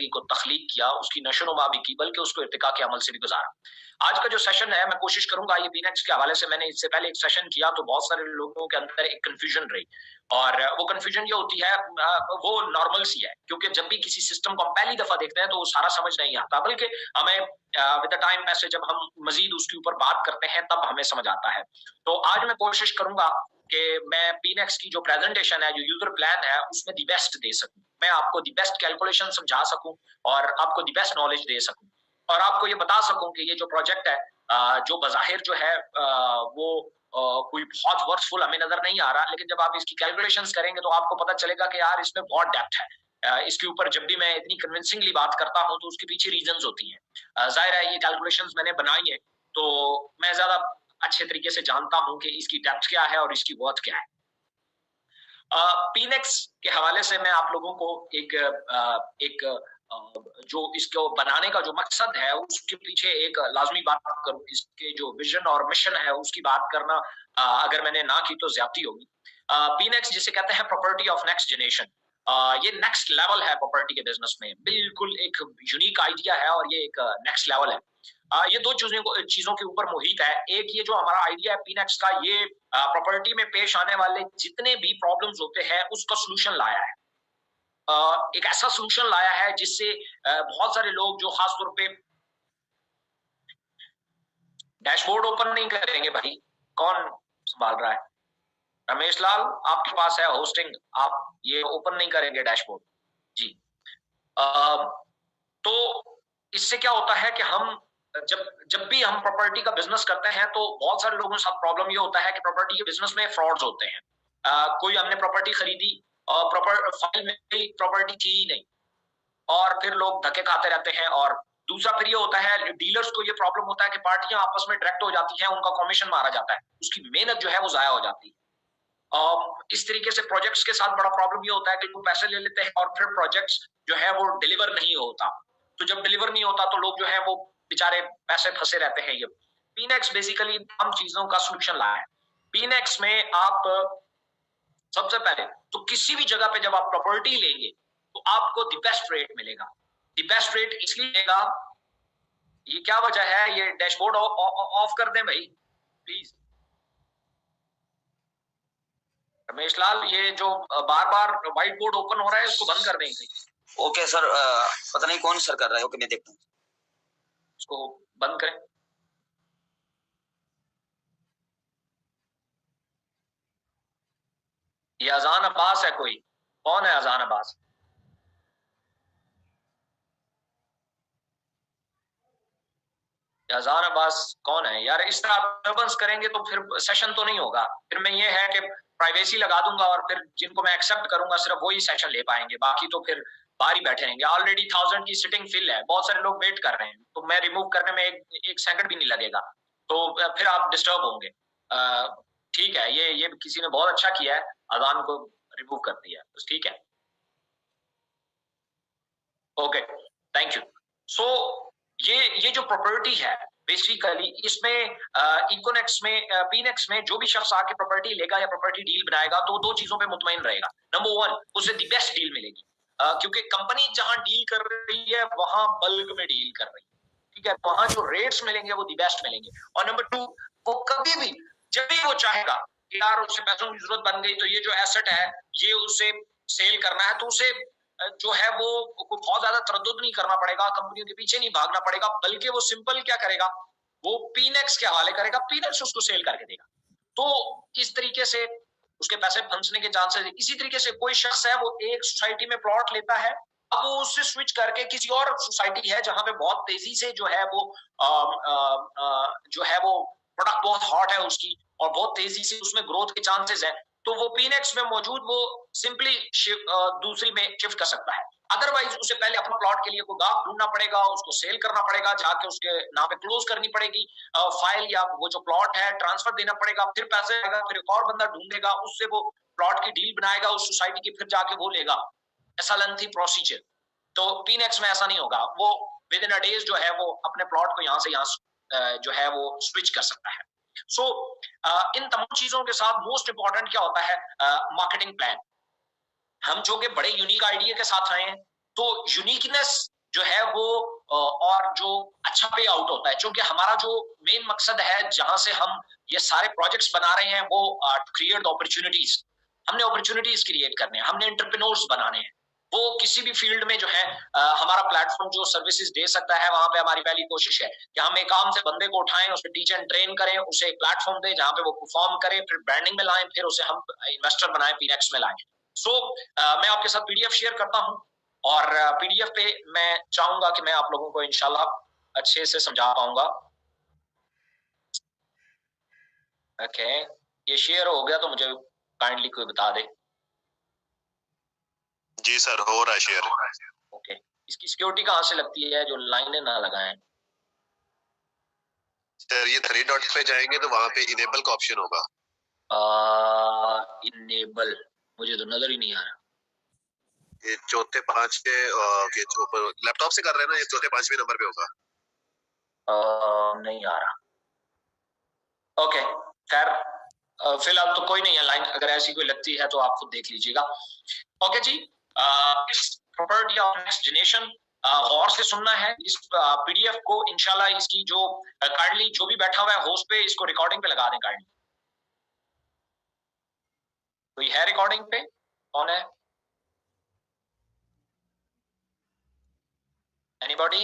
को तख्लीक किया, उसकी नशो-नुमा भी की, बल्कि उसको इर्तिका के अमल से भी गुजारा। आज का जो सेशन है, मैं कोशिश करूंगा, ये पीनेक्स के हवाले से मैंने इससे पहले एक सेशन किया तो बहुत सारे लोगों के अंदर एक कंफ्यूजन रही, और वो कंफ्यूजन ये होती है, वो नॉर्मल सी है, क्योंकि जब भी किसी सिस्टम को हम पहली दफा देखते हैं तो वो सारा समझ नहीं आता, बल्कि हमें विद द टाइम ऐसे जब हम मजीद उसके ऊपर बात करते हैं तब हमें समझ आता है। तो आज मैं कोशिश करूंगा कि मैं पीनेक्स की जो प्रेजेंटेशन है, जो यूजर प्लान है, उसमें दी बेस्ट दे सकूं, मैं आपको दी बेस्ट कैलकुलेशन समझा सकूं और आपको दी बेस्ट नॉलेज दे सकूं, और आपको ये बता सकूं कि ये जो प्रोजेक्ट है, जो बज़ाहिर जो है वो कोई बहुत वर्थफुल हमें नजर नहीं आ रहा, लेकिन जब आप इसकी कैलकुलेशंस करेंगे तो आपको पता चलेगा कि यार इसमें बहुत डेप्थ है। इसके ऊपर जब भी मैं इतनी कन्विंसिंगली बात करता हूं तो उसके पीछे रीजंस होती हैं। जाहिर है ये कैलकुलेशंस मैंने बनाई है तो मैं ज्यादा अच्छे तरीके से जानता हूं कि इसकी डेप्थ क्या है और इसकी वर्थ क्या है। पीनेक्स के हवाले से मैं आप लोगों को एक जो इसको बनाने का जो मकसद है उसके पीछे एक लाजमी बात करूं, इसके जो विजन और मिशन है उसकी बात करना अगर मैंने ना की तो ज्यादती होगी। पीनेक्स जिसे कहते हैं प्रॉपर्टी ऑफ नेक्स्ट जनरेशन, ये नेक्स्ट लेवल है प्रॉपर्टी के बिजनेस में, बिल्कुल एक यूनिक आइडिया है और ये एक नेक्स्ट लेवल है। ये दो चीजों के ऊपर मुहित है। एक ये जो हमारा आइडिया है पीनेक्स का, ये प्रॉपर्टी में पेश आने वाले जितने भी प्रॉब्लम्स होते हैं उसका सोल्यूशन लाया है। एक ऐसा सोल्यूशन लाया है जिससे बहुत सारे लोग जो खासतौर पे डैशबोर्ड ओपन नहीं करेंगे, भाई कौन संभाल रहा है? रमेश लाल आपके पास है होस्टिंग, आप ये ओपन नहीं करेंगे डैशबोर्ड जी। तो इससे क्या होता है कि हम जब भी हम प्रॉपर्टी का बिजनेस करते हैं तो बहुत सारे लोगों के साथ प्रॉब्लम ये होता है कि प्रॉपर्टी के बिजनेस में फ्रॉड्स होते हैं। कोई हमने प्रॉपर्टी खरीदी और फाइल में प्रॉपर्टी थी ही नहीं, और फिर लोग धक्के खाते रहते हैं। और दूसरा फिर ये होता है डीलर्स को ये प्रॉब्लम होता है कि पार्टियां आपस में डायरेक्ट हो जाती हैं, उनका कमीशन मारा जाता है, उसकी मेहनत जो है वो जाया हो जाती है। इस तरीके से प्रोजेक्ट्स के साथ बड़ा प्रॉब्लम ये होता है कि लोग पैसे ले लेते हैं और फिर प्रोजेक्ट्स जो है वो डिलीवर नहीं होता। तो जब डिलीवर नहीं होता तो लोग जो है वो बेचारे पैसे फंसे रहते हैं। ये पीनेक्स बेसिकली हम चीजों का सोल्यूशन लाया है। पीनेक्स में आप सबसे पहले तो किसी भी जगह पे जब आप प्रॉपर्टी लेंगे तो आपको द बेस्ट रेट मिलेगा। द बेस्ट रेट इसलिए मिलेगा, ये क्या वजह है, ये डैशबोर्ड ऑफ कर दें भाई प्लीज। रमेश लाल ये जो बार बार व्हाइट बोर्ड ओपन हो रहा है उसको बंद कर देंगे। ओके सर, पता नहीं कौन सर कर रहा है। ओके मैं देखता हूँ, उसको बंद करें। ये अजान अब्बास है, कोई कौन है अजान अब्बास? अजान अब्बास कौन है यार? इस तरह डिस्टर्बेंस करेंगे तो फिर सेशन तो नहीं होगा। फिर मैं ये है कि प्राइवेसी लगा दूंगा और फिर जिनको मैं एक्सेप्ट करूंगा सिर्फ वही सेशन ले पाएंगे, बाकी तो फिर बाहर ही बैठे रहेंगे। ऑलरेडी 1000 की सिटिंग फिल है, बहुत सारे लोग वेट कर रहे हैं, तो मैं रिमूव करने में एक सेकंड भी नहीं लगेगा, तो फिर आप डिस्टर्ब होंगे। ठीक है, ये किसी ने बहुत अच्छा किया है, अजान को रिमूव कर दिया, तो ठीक है, ओके, थैंक यू। सो ये जो प्रॉपर्टी है बेसिकली इसमें इकोनेक्स में पीनेक्स में जो भी शख्स आके प्रॉपर्टी लेगा या प्रॉपर्टी डील बनाएगा तो दो चीजों पे मुतमईन रहेगा। नंबर वन, उसे दी बेस्ट डील मिलेगी, क्योंकि कंपनी जहां डील कर रही है वहां बल्क में डील कर रही है, ठीक है, वहां जो रेट्स मिलेंगे वो दी बेस्ट मिलेंगे। और नंबर टू, वो कभी भी जब भी वो चाहेगा कि यार उसे पैसों की जरूरत बन गई तो ये जो एसेट है ये उसे सेल करना है, तो उसे जो है वो बहुत ज्यादा तरद्दुद नहीं करना पड़ेगा, कंपनियों के पीछे नहीं भागना पड़ेगा, बल्कि वो सिंपल क्या करेगा, वो पीनेक्स के हवाले करेगा, पीनेक्स उसको सेल करके देगा। तो इस तरीके से उसके पैसे फंसने के चांसेस है। इसी तरीके से कोई शख्स है वो एक सोसाइटी में प्लॉट लेता है, अब वो उससे स्विच करके किसी और सोसाइटी है जहां पे बहुत तेजी से जो है वो प्रोडक्ट बहुत हॉट है उसकी और बहुत तेजी से उसमें ग्रोथ के चांसेस है, तो वो पीनेक्स में मौजूद वो सिंपली दूसरी में शिफ्ट कर सकता है। अदरवाइज उसे पहले अपना प्लॉट के लिए कोई गाहक ढूंढना पड़ेगा, उसको सेल करना पड़ेगा, जाके उसके नाम पे क्लोज करनी पड़ेगी फाइल, या वो जो प्लॉट है ट्रांसफर देना पड़ेगा, फिर पैसे आएगा, फिर एक और बंदा ढूंढेगा, उससे वो प्लॉट की डील बनाएगा उस सोसाइटी की, फिर जाके वो लेगा। ऐसा लेंथी प्रोसीजर। तो पीनेक्स में ऐसा नहीं होगा, वो विद इन अ डेज जो है वो अपने प्लॉट को यहाँ से यहाँ जो है वो स्विच कर सकता है। सो इन तमाम चीजों के साथ मोस्ट इंपॉर्टेंट क्या होता है, मार्केटिंग प्लान। हम जो कि बड़े यूनिक आइडिया के साथ आए हैं, तो यूनिकनेस जो है वो और जो अच्छा पे आउट होता है, क्योंकि हमारा जो मेन मकसद है जहां से हम ये सारे प्रोजेक्ट्स बना रहे हैं वो क्रिएट अपॉर्चुनिटीज, हमने अपॉर्चुनिटीज क्रिएट करने हैं, हमने एंटरप्रेन्योर्स बनाने हैं। वो किसी भी फील्ड में जो है हमारा प्लेटफॉर्म जो सर्विसेज दे सकता है, वहां पे हमारी पहली कोशिश है कि हम एक काम से बंदे को उठाएं, उसे टीच एंड ट्रेन करें, उसे एक प्लेटफॉर्म दें जहां पे वो परफॉर्म करे, फिर ब्रांडिंग में लाएं, फिर उसे हम इन्वेस्टर बनाएं, पीनेक्स में लाएं। सो मैं आपके साथ पीडीएफ शेयर करता हूं और पीडीएफ पे मैं चाहूंगा कि मैं आप लोगों को इंशाल्लाह अच्छे से समझा पाऊंगा। ओके, ये शेयर हो गया तो मुझे काइंडली कोई बता दे। जी सर, हो रहा है शेयर। ओके, इसकी सिक्योरिटी कहाँ से लगती है जो लाइनें ना लगाएं? सर ये 3 डॉट पे जाएंगे तो वहां पे इनेबल का ऑप्शन होगा। इनेबल मुझे तो नजर ही नहीं आ रहा। ये चौथे 5 के ऊपर लैपटॉप से कर रहे हैं ना, ये चौथे 5वें नंबर पे होगा। नहीं आ रहा। ओके, खैर फिलहाल तो कोई नहीं है लाइन, अगर ऐसी कोई लगती है तो आप खुद देख लीजिएगा। ओके जी, प्रॉपर्टी ऑफ नेक्स्ट जनरेशन गौर से सुनना है इस पीडीएफ को इंशाल्लाह। इसकी जो काइंडली जो भी बैठा हुआ है होस्ट पे, इसको रिकॉर्डिंग पे लगा दें काइंडली। कोई है रिकॉर्डिंग पे? कौन है? एनीबॉडी?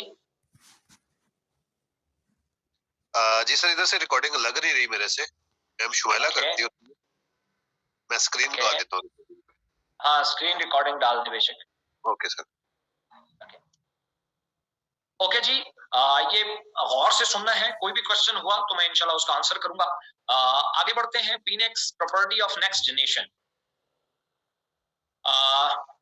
जी सर, इधर से रिकॉर्डिंग लग नहीं रही मेरे से। मैम शुहैला करती हूँ, मैं स्क्रीन लगा देता हूँ। हाँ, स्क्रीन रिकॉर्डिंग डाल दे बेशक। Okay sir. ओके जी, ये गौर से सुनना है, कोई भी क्वेश्चन हुआ तो मैं इंशाल्लाह उसका आंसर करूंगा। आगे बढ़ते हैं। पीनेक्स प्रॉपर्टी ऑफ नेक्स्ट जनरेशन,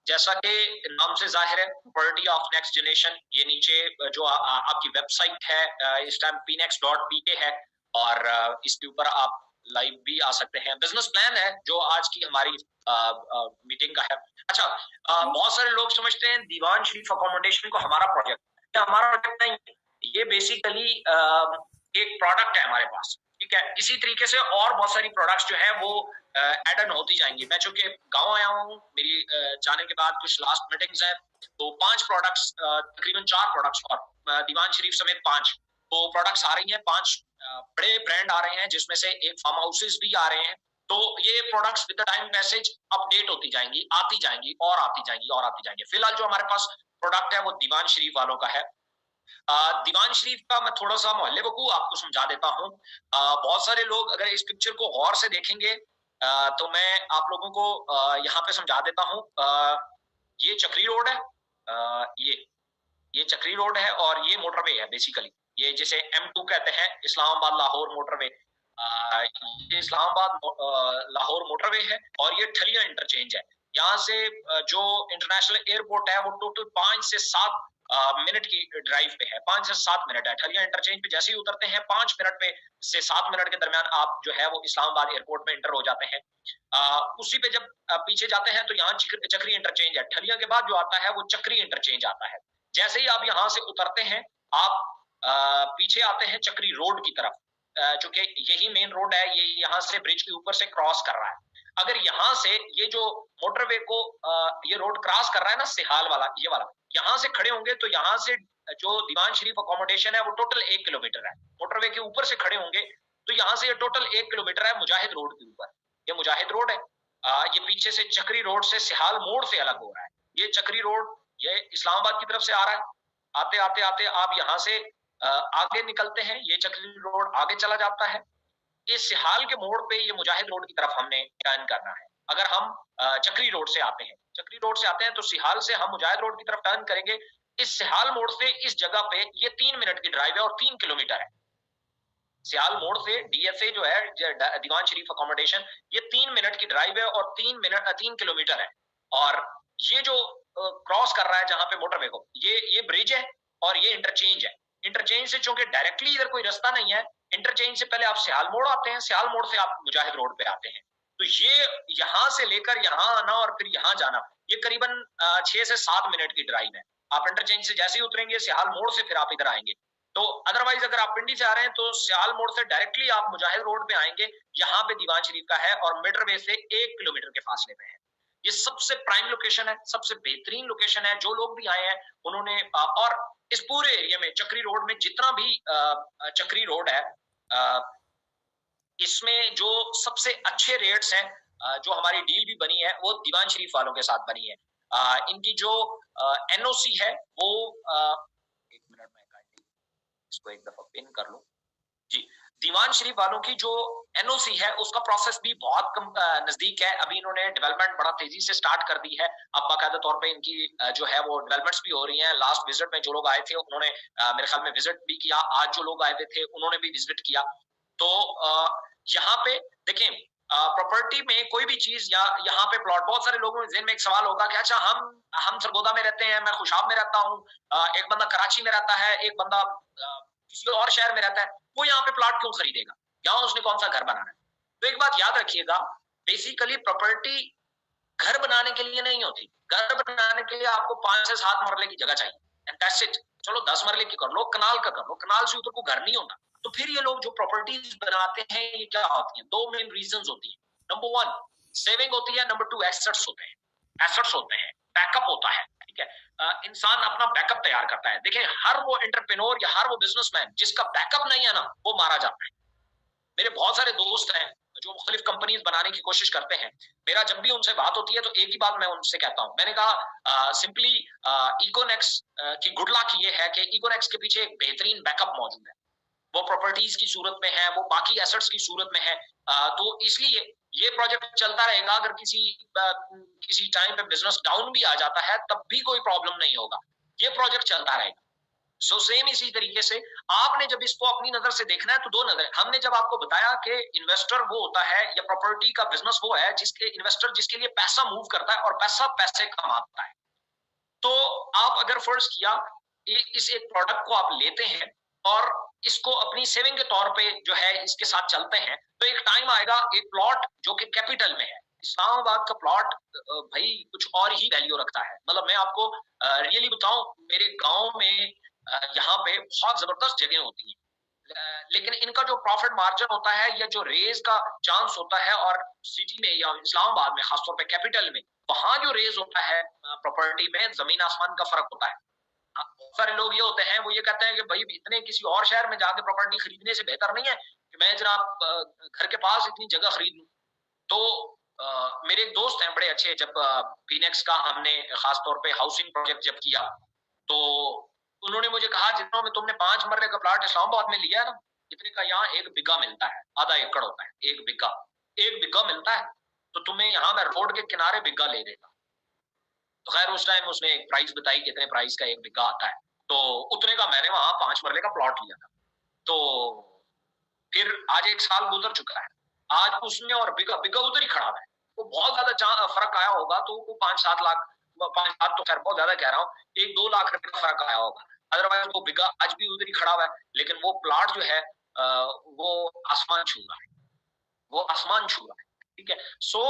जैसा कि नाम से जाहिर है प्रॉपर्टी ऑफ नेक्स्ट जनरेशन, ये नीचे जो आपकी वेबसाइट है इस टाइम pnex.pk है और इसके ऊपर आप लाइव भी आ सकते हैं। बिजनेस प्लान है जो आज की हमारी मीटिंग का है। अच्छा, बहुत सारे लोग समझते हैं दीवान शरीफ अकोमोडेशन को हमारा प्रोजेक्ट, हमारा प्रोजेक्ट नहीं, ये बेसिकली एक प्रोडक्ट है हमारे पास, ठीक है। इसी तरीके से और बहुत सारी प्रोडक्ट्स जो है वो एड ऑन होती जाएंगी। मैं चूंकि गांव आया हूँ, मेरी जाने के बाद कुछ लास्ट मीटिंग्स हैं, तो 5 प्रोडक्ट्स, तकरीबन 4 प्रोडक्ट्स और दीवान शरीफ समेत 5 तो प्रोडक्ट्स आ रही हैं। 5 बड़े ब्रांड आ रहे हैं, जिसमें से एक फार्म हाउसेस भी आ रहे हैं। तो ये products with the time message update होती जाएंगी, आती जाएंगी और आती जाएंगी और आती जाएंगी। फिलहाल जो हमारे पास प्रोडक्ट है वो दीवान शरीफ वालों का है। दीवान शरीफ का मैं थोड़ा सा मोहल्ले वकू आपको समझा देता हूँ। बहुत सारे लोग अगर इस पिक्चर को गौर से देखेंगे तो मैं आप लोगों को यहाँ पे समझा देता हूँ। ये चक्री रोड है, ये चक्री रोड है और ये मोटरवे है बेसिकली, ये जिसे M2 कहते हैं, इस्लामाबाद लाहौर मोटरवे। ये इस्लामाबाद लाहौर मोटरवे है और ये ठलिया इंटरचेंज है। यहाँ से जो इंटरनेशनल एयरपोर्ट है वो टोटल 5 से 7 मिनट की ड्राइव पे है, 5 से 7 मिनट है। ठलिया इंटरचेंज पे जैसे ही उतरते हैं 5 मिनट पे से 7 मिनट के दरमियान आप जो है वो इस्लामाबाद एयरपोर्ट में इंटर हो जाते हैं। उसी पे जब पीछे जाते हैं तो यहाँ चक्री इंटरचेंज है। ठलिया के बाद जो आता है वो चक्री इंटरचेंज आता है। जैसे ही आप यहाँ से उतरते हैं आप पीछे आते हैं चक्री रोड की तरफ, चूंकि यही मेन रोड है, ये यहाँ से ब्रिज के ऊपर से क्रॉस कर रहा है। अगर यहाँ से ये जो मोटरवे को ये रोड क्रॉस कर रहा है ना, सिहाल वाला, ये वाला, यहाँ से खड़े होंगे तो यहाँ से जो दीवान शरीफ अकोमोडेशन है वो टोटल 1 किलोमीटर है। मोटरवे के ऊपर से खड़े होंगे तो यहाँ से ये टोटल 1 किलोमीटर है मुजाहिद रोड के ऊपर। ये मुजाहिद रोड है, ये पीछे से चक्री रोड से सिहाल मोड़ से अलग हो रहा है। ये चक्री रोड ये इस्लामाबाद की तरफ से आ रहा है। आते आते आते आप यहाँ से आगे निकलते हैं, ये चक्री रोड आगे चला जाता है। इस सिहाल के मोड़ पे ये मुजाहिद रोड की तरफ हमने टर्न करना है। अगर हम चक्री रोड से आते हैं, चक्री रोड से आते हैं तो सिहाल से हम मुजाहिद रोड की तरफ टर्न करेंगे। इस सिहाल मोड़ से इस जगह पे ये 3 मिनट की ड्राइव है और 3 किलोमीटर है। सिहाल मोड़ से DSA जो है दीवान शरीफ अकोमोडेशन, ये 3 मिनट की ड्राइव है और 3 किलोमीटर है। और ये जो क्रॉस कर रहा है जहां पे मोटरवे को, ये ब्रिज है और ये इंटरचेंज है। इंटरचेंज से चूंकि डायरेक्टली इधर कोई रास्ता नहीं है, इंटरचेंज से पहले आप सियाल मोड़ आते हैं, सियाल मोड़ से आप मुजाहिद रोड पे आते हैं। तो ये यहाँ से लेकर यहाँ आना और फिर यहाँ जाना, ये करीबन 6 से 7 मिनट की ड्राइव है। आप इंटरचेंज से जैसे ही उतरेंगे सियाल मोड़ से फिर आप इधर आएंगे। तो अदरवाइज अगर आप पिंडी से आ रहे हैं तो सियाल मोड़ से डायरेक्टली आप मुजाहिद रोड पे आएंगे, यहाँ पे दीवान शरीफ का है और मोटरवे से 1 किलोमीटर के फासले पे है। ये सबसे प्राइम लोकेशन है, सबसे बेहतरीन लोकेशन है। जो लोग भी आए हैं उन्होंने और इस पूरे एरिया में चक्री रोड में जितना भी चक्री रोड है, इसमें जो सबसे अच्छे रेट्स हैं, जो हमारी डील भी बनी है वो दीवान शरीफ वालों के साथ बनी है। इनकी जो एनओसी है वो एक मिनट में इसको एक दफा पिन कर लूं जी। दीवान शरीफ वालों की जो एनओसी है उसका प्रोसेस भी बहुत कम नजदीक है। अभी इन्होंने डेवलपमेंट बड़ा तेजी से स्टार्ट कर दी है। अब बाकायदा तौर पे इनकी जो है वो डेवलपमेंट्स भी हो रही हैं। लास्ट विजिट में जो लोग आए थे उन्होंने मेरे ख्याल में विजिट भी किया, आज जो लोग आए हुए थे उन्होंने भी विजिट किया। तो यहाँ पे देखें, प्रॉपर्टी में कोई भी चीज या यहाँ पे प्लॉट, बहुत सारे लोगों के ज़हन में एक सवाल होगा कि अच्छा हम सरगोदा में रहते हैं, मैं खुशाब में रहता हूँ, एक बंदा कराची में रहता है, एक बंदा किसी और शहर में रहता है, वो यहाँ पे प्लॉट क्यों खरीदेगा, यहाँ उसने कौन सा घर बनाना है। तो एक बात याद रखिएगा, बेसिकली प्रॉपर्टी घर बनाने के लिए नहीं होती। घर बनाने के लिए आपको 5 से 7 मरले की जगह चाहिए, एंड दैट्स इट। चलो 10 मरले की कर लो, कनाल का कर लो, कनाल से ऊपर को घर नहीं होता। तो फिर ये लोग जो प्रॉपर्टीज बनाते हैं ये क्या होती हैं? 2 मेन रीजंस होती हैं। नंबर 1 सेविंग होती है, नंबर 2 एसेट्स होते हैं। एसेट्स होते हैं, बैकअप होता है, ठीक है। इंसान अपना बैकअप तैयार करता है। देखें, हर वो एंटरप्रेन्योर या हर वो बिजनेसमैन जिसका बैकअप नहीं है ना, वो मारा जाता है। मेरे बहुत सारे दोस्त हैं जो मुख्तलिफ कंपनीज बनाने की कोशिश करते हैं। मेरा जब भी उनसे बात होती है तो एक ही बात मैं उनसे कहता हूं। मैंने कहा सिंपली इकोनेक्स की गुड लक ये है कि इकोनेक्स के पीछे एक बेहतरीन बैकअप मौजूद है। वो प्रॉपर्टीज की सूरत में है, वो बाकी एसेट्स की सूरत में है। तो इसलिए ये प्रोजेक्ट चलता रहेगा। अगर किसी टाइम पे बिजनेस डाउन भी आ जाता है तब भी कोई प्रॉब्लम नहीं होगा, ये प्रोजेक्ट चलता रहेगा। सो सेम इसी तरीके से आपने जब इसको अपनी नजर से देखना है तो 2 नजर। हमने जब आपको बताया कि इन्वेस्टर वो होता है या प्रॉपर्टी का बिजनेस वो है जिसके इन्वेस्टर जिसके लिए पैसा मूव करता है और पैसा पैसे कमाता है। तो आप अगर फर्ज किया इस एक प्रोडक्ट को आप लेते हैं और इसको अपनी सेविंग के तौर पे जो है इसके साथ चलते हैं, तो एक टाइम आएगा एक प्लॉट जो कि कैपिटल में है। इस्लामाबाद का प्लॉट भाई कुछ और ही वैल्यू रखता है। मतलब मैं आपको रियली बताऊं, मेरे गांव में यहाँ पे बहुत जबरदस्त जगह होती है, लेकिन इनका जो प्रॉफिट मार्जिन होता है या जो रेज का चांस होता है, और सिटी में या इस्लामाबाद में खासतौर पे कैपिटल में वहां जो रेज होता है प्रॉपर्टी में, जमीन आसमान का फर्क होता है। बहुत सारे लोग ये होते हैं, वो ये कहते हैं कि भाई इतने किसी और शहर में जाके प्रॉपर्टी खरीदने से बेहतर नहीं है कि मैं जनाब घर के पास इतनी जगह खरीद लूं। तो मेरे एक दोस्त हैं बड़े अच्छे, जब फीनिक्स का हमने खासतौर पे हाउसिंग प्रोजेक्ट जब किया तो उन्होंने मुझे कहा जितनों में तुमने 5 मरले का प्लाट इस्लामाबाद में लिया है ना, इतने का यहाँ 1 बिघा मिलता है, आधा एकड़ होता है 1 बिघा मिलता है। तो तुम्हें यहाँ मैं रोड के किनारे बिघा ले देता। तो खैर उस टाइम उसने एक प्राइस बताई कितने प्राइस का 1 बिघा आता है, तो उतने का मैंने वहां 5 मरले का प्लॉट लिया था। तो फिर आज 1 साल गुजर चुका है, आज उसमें और बिघा उधर ही खड़ा है। वो बहुत ज्यादा फर्क आया होगा, तो वो 5-7 लाख, 5-7 तो खैर बहुत ज्यादा कह रहा हूँ, 1-2 लाख रुपए का फर्क आया होगा। अदरवाइज वो बिघा आज भी उधर ही खड़ा हुआ है। लेकिन वो प्लॉट जो है वो आसमान छू रहा है, वो आसमान छू रहा है, ठीक है। सो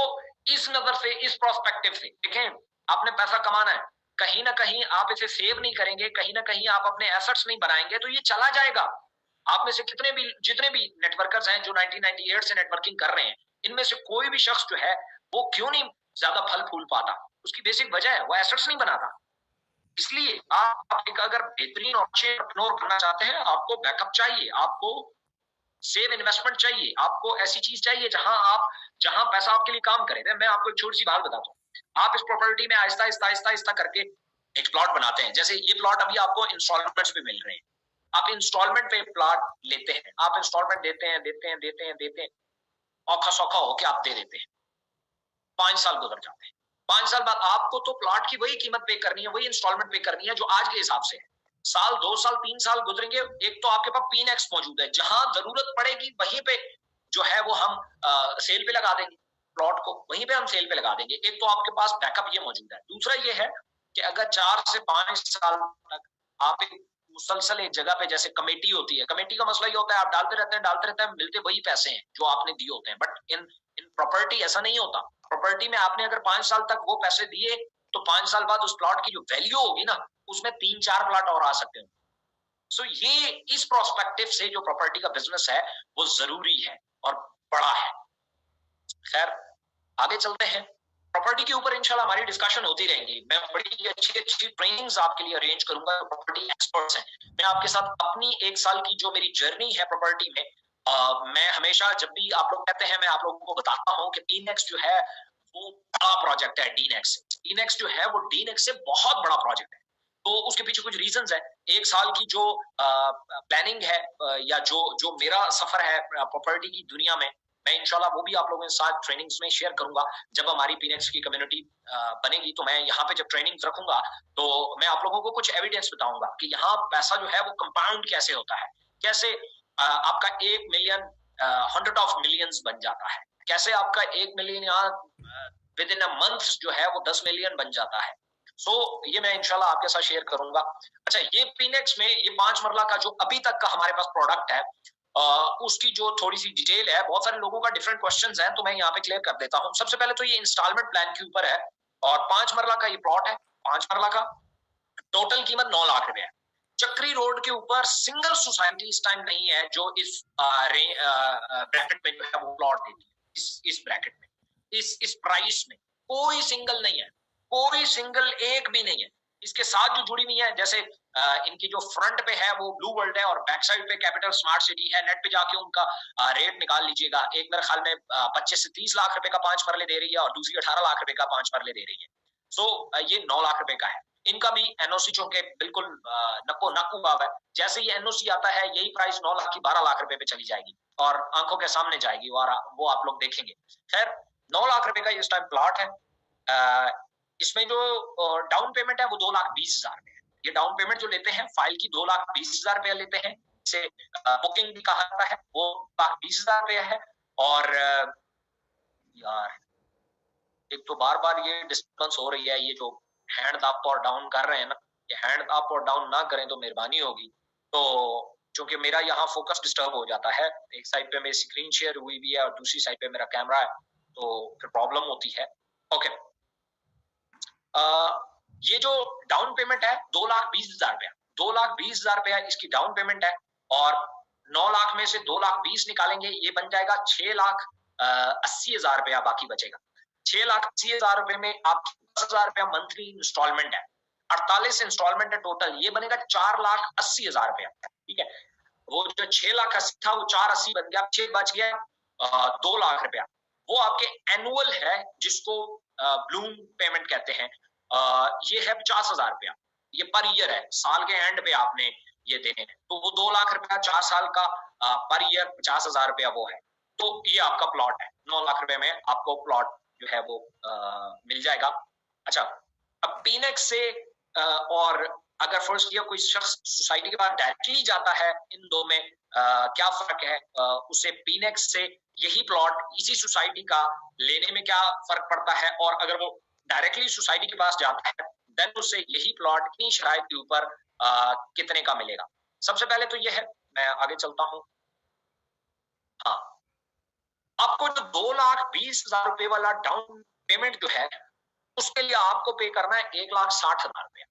इस नजर से, इस प्रोस्पेक्टिव से देखें, आपने पैसा कमाना है, कहीं ना कहीं आप इसे सेव नहीं करेंगे, कहीं ना कहीं आप अपने एसेट्स नहीं बनाएंगे तो ये चला जाएगा। आप में से जितने भी नेटवर्कर्स हैं जो 1998 से नेटवर्किंग कर रहे हैं, इनमें से कोई भी शख्स जो है वो क्यों नहीं ज्यादा फल फूल पाता, उसकी बेसिक वजह है वो एसेट्स नहीं बनाता। इसलिए आप एक अगर बेहतरीन और अच्छे एंटरप्रेन्योर बनना चाहते हैं, आपको बैकअप चाहिए, आपको सेव इन्वेस्टमेंट चाहिए, आपको ऐसी चीज चाहिए जहां पैसा आपके लिए काम करे। मैं आपको एक छोटी सी बात बताता हूँ। आप इस प्रॉपर्टी में आहिस्ता आहिस्ता करके एक प्लॉट बनाते हैं। जैसे ये प्लॉट अभी आपको इंस्टॉलमेंट्स पे मिल रहे हैं, आप इंस्टॉलमेंट पे प्लॉट लेते हैं, आप इंस्टॉलमेंट देते हैं, औखा सौखा होके आप दे देते हैं। 5 साल गुजर जाते हैं, 5 साल बाद आपको तो प्लॉट की वही कीमत पे करनी है, वही इंस्टॉलमेंट पे करनी है जो आज के हिसाब से है। साल 2 साल 3 साल गुजरेंगे, एक तो आपके पास पीनेक्स मौजूद है, जहां जरूरत पड़ेगी वहीं पे जो है वो हम सेल पे लगा देंगे, प्लॉट को वहीं पे हम सेल पे लगा देंगे। एक तो आपके पास बैकअप ये मौजूद है। दूसरा ये है कि अगर 4 से 5 साल तक आप एक मुसलसल एक जगह पे, जैसे कमेटी होती है, कमेटी का मसला ये होता है आप डालते रहते हैं, मिलते वही पैसे हैं जो आपने दिए होते हैं। बट इन प्रॉपर्टी ऐसा नहीं होता। प्रॉपर्टी में आपने अगर 5 साल तक वो पैसे दिए तो 5 साल बाद उस प्लॉट की जो वैल्यू होगी ना, उसमें 3-4 प्लॉट और आ सकते हैं। सो ये इस प्रोस्पेक्टिव से जो प्रॉपर्टी का बिजनेस है वो जरूरी है और बड़ा है। खैर आगे चलते हैं। प्रॉपर्टी के ऊपर इंशाल्लाह हमारी डिस्कशन होती रहेंगी। मैं बड़ी अच्छी अच्छी ट्रेनिंग्स आपके लिए अरेंज करूंगा, प्रॉपर्टी एक्सपर्ट्स हैं। मैं आपके साथ अपनी 1 साल की जो मेरी जर्नी है प्रॉपर्टी में, मैं हमेशा जब भी आप लोग कहते हैं, मैं आप लोगों को बताता हूं कि डीनेक्स जो है वो बड़ा प्रोजेक्ट है। डीनेक्स जो है वो डीनेक्स से बहुत बड़ा प्रोजेक्ट है। तो उसके पीछे कुछ रीजंस है। 1 साल की जो प्लानिंग है या जो मेरा सफर है प्रॉपर्टी की दुनिया में, मैं इंशाल्लाह वो भी आप लोगों के साथ ट्रेनिंग्स में शेयर करूंगा। जब हमारी पीनेक्स की कम्युनिटी बनेगी तो मैं यहाँ पे जब ट्रेनिंग्स रखूंगा तो मैं आप लोगों को कुछ एविडेंस बताऊंगा कि यहाँ पैसा जो है वो कंपाउंड कैसे होता है, कैसे आपका 1 मिलियन 100 ऑफ मिलियंस बन जाता है, कैसे आपका 1 मिलियन यहाँ विद इन अ मंथ जो है वो 10 मिलियन बन जाता है। ये मैं इंशाल्लाह आपके साथ शेयर करूंगा। अच्छा, ये पीनेक्स में ये 5 मरला का जो अभी तक का हमारे पास प्रोडक्ट है, उसकी जो थोड़ी सी डिटेल है, बहुत सारे लोगों का डिफरेंट क्वेश्चंस हैं, तो मैं यहाँ पे क्लियर कर देता हूँ। सबसे पहले तो ये इंस्टॉलमेंट प्लान के ऊपर है और 5 मरला का ये प्लॉट है। 5 मरला का टोटल कीमत 9 लाख रुपए है। चक्री रोड के ऊपर सिंगल सोसाइटी इस टाइम नहीं है जो इस ब्रैकेट में जो है वो प्लॉट देती है। इस ब्रैकेट में, इस प्राइस में कोई सिंगल नहीं है, कोई सिंगल एक भी नहीं है। इसके साथ जो जुड़ी हुई है, जैसे इनकी जो फ्रंट पे है वो ब्लू वर्ल्ड है और बैक साइड पे कैपिटल स्मार्ट सिटी है। नेट पे जाके उनका रेट निकाल लीजिएगा। एक मेरे ख्याल में 25 से 30 लाख रुपए का 5 मरले दे रही है और दूसरी 18 लाख रुपए का 5 मरले दे रही है। ये 9 लाख रुपए का है। इनका भी एनओसी चौके बिल्कुल नको नक हुआ है। जैसे ही एनओसी आता है यही प्राइस 9 लाख की 12 लाख रुपए पे चली जाएगी और आंखों के सामने जाएगी और वो आप लोग देखेंगे। खैर, 9 लाख रुपए का इस टाइम प्लॉट है। इसमें जो डाउन पेमेंट है वो 2,20,000 है। ये डाउन पेमेंट जो लेते हैं फाइल की 2,20,000 रुपया लेते हैं। इसे बुकिंग भी कहा जाता है। वो 2,20,000 रुपया है। और यार एक तो बार बार ये डिस्टर्बेंस हो रही है, ये जो हैंड अप और डाउन कर रहे हैं ना, ये हैंड अप और डाउन ना करें तो मेहरबानी होगी। तो क्योंकि मेरा यहाँ फोकस डिस्टर्ब हो जाता है, एक साइड पे मेरी स्क्रीन शेयर हुई भी है और दूसरी साइड पे मेरा कैमरा है, तो फिर प्रॉब्लम होती है। ओके, ये जो डाउन पेमेंट है 2,20,000 रुपया, 2,20,000 रुपया इसकी डाउन पेमेंट है और 9 लाख में से 2,20,000 निकालेंगे, ये बन जाएगा 6,80,000 रुपया बाकी बचेगा। 6,80,000 रुपए में आप 10,000 रुपया मंथली इंस्टॉलमेंट है, 48 इंस्टॉलमेंट है टोटल, ये बनेगा 4,80,000 रुपया। ठीक है, वो जो 6,80,000 था वो 4,80,000 बन गया, 6 बच गया 2 लाख रुपया। वो आपके एनुअल है जिसको ब्लूम पेमेंट कहते हैं। ये है 50,000 रुपया, ये पर ईयर है, साल के एंड पे आपने ये देने हैं। तो वो 2 लाख रुपया 4 साल का पर ईयर 50,000 रुपया वो है। तो ये आपका प्लॉट है, 9 लाख रुपए में आपको प्लॉट जो है वो मिल जाएगा। अच्छा, अब पीनेक्स से और अगर फर्स्ट किया कोई शख्स सोसाइटी के पास डायरेक्टली जाता है, इन दो में क्या फर्क है, उसे पीनेक्स से यही प्लॉट इसी सोसाइटी का लेने में क्या फर्क पड़ता है, और अगर वो डायरेक्टली सोसाइटी के पास जाता है देन उससे यही प्लॉट इन्हीं शराइत के ऊपर कितने का मिलेगा। सबसे पहले तो ये है, मैं आगे चलता हूं। हाँ, आपको जो 2,20,000 रुपए वाला डाउन पेमेंट जो है उसके लिए आपको पे करना है 1,60,000 रुपया।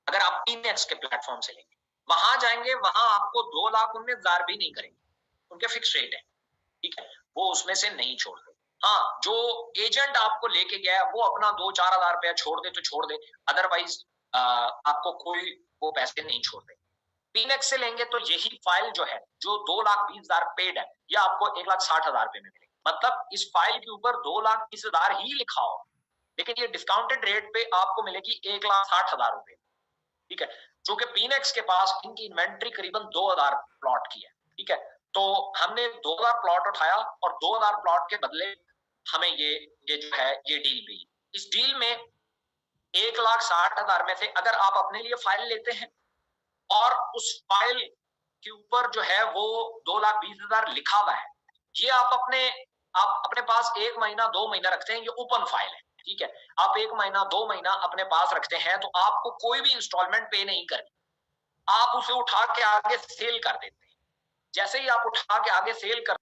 अगर आप पीनेक्स के प्लेटफॉर्म से लेंगे, वहां जाएंगे वहां आपको 2,19,000 भी नहीं करेंगे, उनके फिक्स रेट है। ठीक है, वो उसमें से नहीं छोड़ते। हाँ, जो एजेंट आपको लेके गया है वो अपना 2-4 हजार रुपया छोड़ दे तो छोड़ दे, अदरवाइज आपको कोई वो पैसे नहीं छोड़ते। पीनेक्स से लेंगे तो यही फाइल जो है जो 2,20,000 पेड है, ये आपको 1,60,000 रुपए में मिलेगी। मतलब इस फाइल के ऊपर 2,20,000 ही लिखा हो, लेकिन ये डिस्काउंटेड रेट पे आपको मिलेगी 1,60,000 रुपए। ठीक है, जो कि पीनेक्स के पास इनकी इन्वेंट्री करीबन 2,000 प्लॉट की है। ठीक है, तो हमने 2,000 प्लॉट उठाया और 2,000 प्लॉट के बदले हमें ये जो है ये डील मिली। इस डील में 1,60,000 में से अगर आप अपने लिए फाइल लेते हैं और उस फाइल के ऊपर जो है वो 2,20,000 लिखा हुआ है, ये आप अपने पास 1 महीना 2 महीना रखते हैं, ये ओपन फाइल है। ठीक है, आप 1 महीना 2 महीना अपने पास रखते हैं तो आपको कोई भी इंस्टॉलमेंट पे नहीं करनी, आप उसे उठा के आगे सेल कर देते हैं। जैसे ही आप उठा के आगे सेल कर,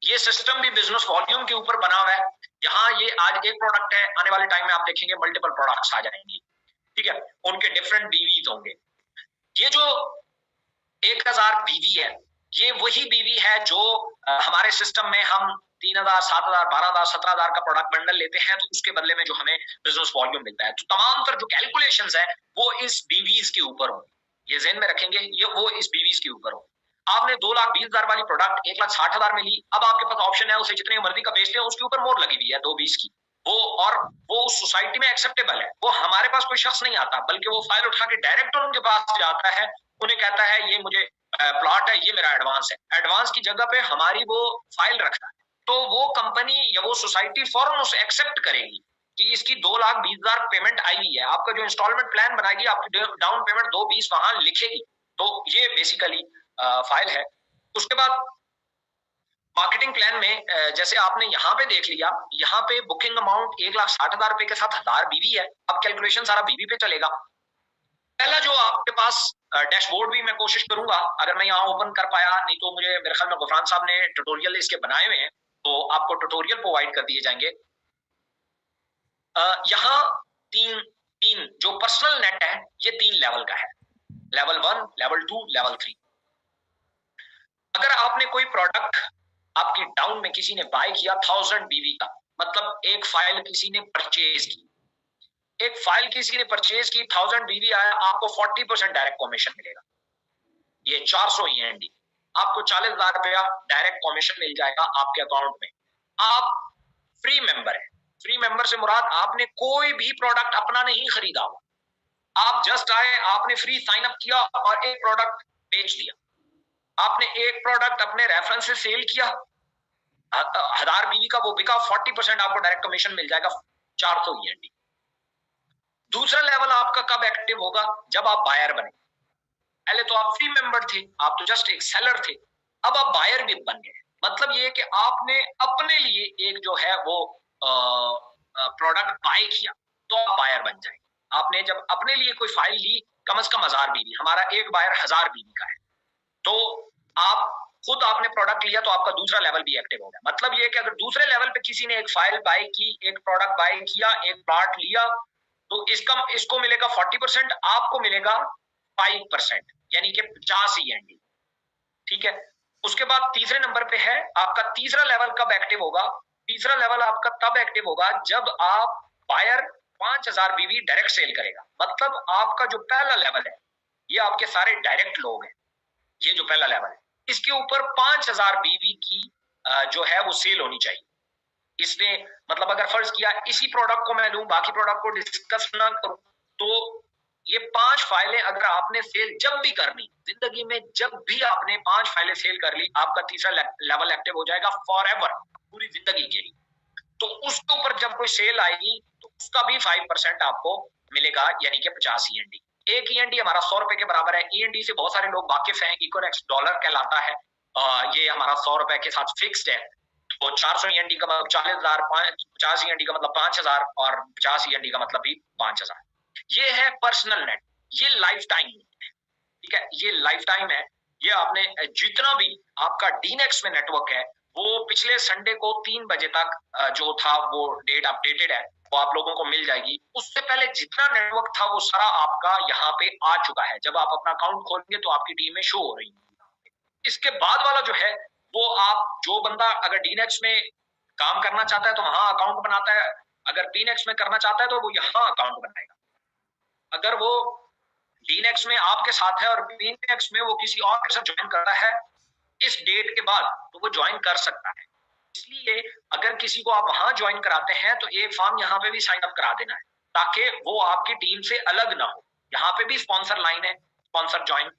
ये सिस्टम भी बिजनेस वॉल्यूम के ऊपर बना हुआ है। यहाँ ये आज एक प्रोडक्ट है, आने वाले टाइम में आप देखेंगे मल्टीपल प्रोडक्ट्स आ जाएंगे। ठीक है, उनके डिफरेंट बीवीज होंगे। ये जो 1,000 बीवी है ये वही बीवी है जो हमारे सिस्टम में हम 3,000, 7,000, 12,000, 17,000 का प्रोडक्ट बंडल लेते हैं तो उसके बदले में जो हमें बिजनेस वॉल्यूम मिलता है। तो तमाम तर जो कैलकुलेशंस है वो इस बीवीज के ऊपर होंगी, ये ज़हन में रखेंगे, ये वो इस बीवीज के ऊपर होंगी। आपने 2,20,000 वाली प्रोडक्ट 1,60,000 में ली, अब आपके पास ऑप्शन है उसे जितने मर्जी का बेचते हैं, उसके ऊपर मोर लगी हुई है 2,20 की, वो और वो उस सोसाइटी में एक्सेप्टेबल है। वो हमारे पास कोई शख्स नहीं आता, बल्कि वो फाइल उठा के डायरेक्ट उनके पास जाता है, उन्हें कहता है ये मुझे प्लॉट है, ये मेरा एडवांस है। एडवांस की जगह पे हमारी वो फाइल रखता है, तो वो कंपनी या वो सोसाइटी फौरन उसे एक्सेप्ट करेगी कि इसकी 2,20,000 पेमेंट आई हुई है। आपका जो इंस्टॉलमेंट प्लान बनाएगी, आपकी डाउन पेमेंट 2,20 वहां लिखेगी। तो ये बेसिकली फाइल है। उसके बाद मार्केटिंग प्लान में जैसे आपने यहाँ पे देख लिया, यहाँ पे बुकिंग अमाउंट 1,60,000 रुपए के साथ 1000 बीवी है। अब कैलकुलेशन सारा बीवी पे चलेगा। पहला जो आपके पास डैशबोर्ड भी मैं कोशिश करूंगा, अगर मैं यहाँ ओपन कर पाया, नहीं तो मुझे मेरे ख्याल में गुफरान साहब ने ट्यूटोरियल इसके बनाए हुए हैं, तो आपको ट्यूटोरियल प्रोवाइड कर दिए जाएंगे। यहाँ तीन जो पर्सनल नेट है, ये 3 लेवल का है, लेवल 1, लेवल 2, लेवल 3। अगर आपने कोई प्रोडक्ट आपकी डाउन में किसी ने बाय किया 1000 बीवी का, मतलब एक फाइल किसी ने परचेज की, एक फाइल किसी ने परचेज की, 1000 बीवी आया, आपको 40% डायरेक्ट कमीशन मिलेगा। ये 400 END, आपको 40,000 रुपया डायरेक्ट कमीशन मिल जाएगा आपके अकाउंट में। आप फ्री मेंबर है। फ्री मेंबर से मुराद आपने कोई भी प्रोडक्ट अपना नहीं खरीदा हुआ, आप जस्ट आए, आपने फ्री साइन अप किया और एक प्रोडक्ट बेच दिया। आपने एक प्रोडक्ट अपने रेफरेंस से सेल किया, 1000 बीवी का वो बिका, 40% आपको डायरेक्ट कमीशन मिल जाएगा, 400 END। दूसरा लेवल आपका कब एक्टिव होगा? जब आप बायर बने। पहले तो आप फ्री मेंबर थे, आप तो जस्ट एक सेलर थे, अब आप बायर भी बन गए। मतलब ये कि आपने अपने लिए एक जो है वो प्रोडक्ट बाय किया, तो आप बायर बन जाएंगे। आपने जब अपने लिए कोई फाइल ली, कम से कम 1000 बीवी, हमारा एक बायर 1000 बीवी का है, तो आप खुद आपने प्रोडक्ट लिया, तो आपका दूसरा लेवल भी एक्टिव हो गया। मतलब ये कि अगर दूसरे लेवल पे किसी ने एक फाइल बाय की, एक प्रोडक्ट बाय किया, एक प्लॉट लिया, तो इसको मिलेगा 40%, आपको मिलेगा 5%, यानी कि 50 END। ठीक है। उसके बाद तीसरे नंबर पे है आपका तीसरा लेवल कब एक्टिव होगा? तीसरा लेवल आपका तब एक्टिव होगा जब आप बायर 5000 बीवी डायरेक्ट सेल करेगा। मतलब आपका जो पहला लेवल है, ये आपके सारे डायरेक्ट लोग हैं, ये जो पहला लेवल है, इसके ऊपर 5000 बीवी की जो है वो सेल होनी चाहिए। इसमें मतलब अगर फर्ज किया इसी प्रोडक्ट को मैं लूं, बाकी प्रोडक्ट को डिस्कस ना करूं, तो ये 5 फाइलें अगर आपने सेल जब भी करनी, जिंदगी में जब भी आपने 5 फाइलें सेल कर ली, आपका तीसरा लेवल एक्टिव हो जाएगा फॉरएवर, पूरी जिंदगी के लिए। तो उसके ऊपर जब कोई सेल आएगी तो उसका भी 5% आपको मिलेगा, यानी कि 50 END। एक END हमारा 100 रुपए के बराबर है। END से बहुत सारे लोग वाकिफ हैं, इकोनेक्स डॉलर कहलाता है, ये हमारा 100 रुपए के साथ फिक्स्ड है। तो 400 END का मतलब 40,000, 50 END का मतलब 5,000 और 50 END का मतलब भी 5,000। ये है पर्सनल नेट, ये लाइफ टाइम है। ठीक है, ये लाइफ टाइम है। ये आपने जितना भी आपका डीनेक्स में नेटवर्क है, वो पिछले संडे को 3 बजे तक जो था वो डेट अपडेटेड है, वो आप लोगों को मिल जाएगी। उससे पहले जितना नेटवर्क था वो सारा आपका यहाँ पे आ चुका है। जब आप अपना अकाउंट खोलेंगे तो आपकी टीम में शो हो रही है। इसके बाद वाला जो है वो आप, जो बंदा अगर डीनेक्स में काम करना चाहता है तो वहां अकाउंट बनाता है, अगर पीनेक्स में करना चाहता है तो वो यहाँ अकाउंट बनाएगा। अगर वो डीनेक्स में आपके साथ है और पीनेक्स में वो किसी और के साथ ज्वाइन करता है इस डेट के बाद, तो वो ज्वाइन कर सकता है। इसलिए अगर किसी को आप वहां ज्वाइन कराते हैं तो एक फॉर्म यहाँ पे भी साइन अप करा देना है, ताकि वो आपकी टीम से अलग ना हो। यहाँ पे भी स्पॉन्सर लाइन है, स्पॉन्सर ज्वाइन